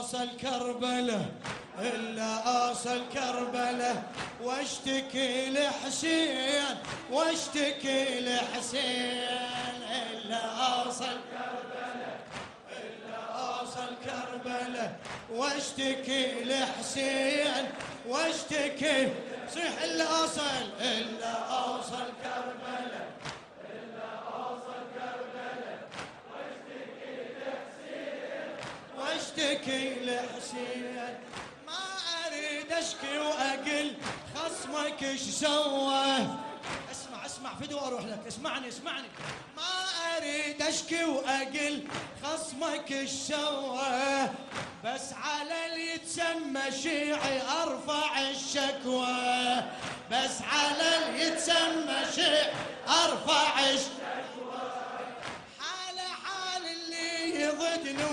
اوصل كربله إلا أوصل كربله واشتكي لحسين واشتكي لحسين إلا أوصل كربله إلا أوصل كربله واشتكي لحسين واشتكي صيح إلا أوصل كربله إلا أوصل كربله واشتكي لحسين ما اريد اشكي واقل خصمك ايش سوى اسمع فدوى اروح لك اسمعني ما اريد اشكي واقل خصمك ايش سوى بس على اللي يتسمى شيعي ارفع الشكوى بس على اللي يتسمى شيعي ارفع الشكوى حال اللي يضدني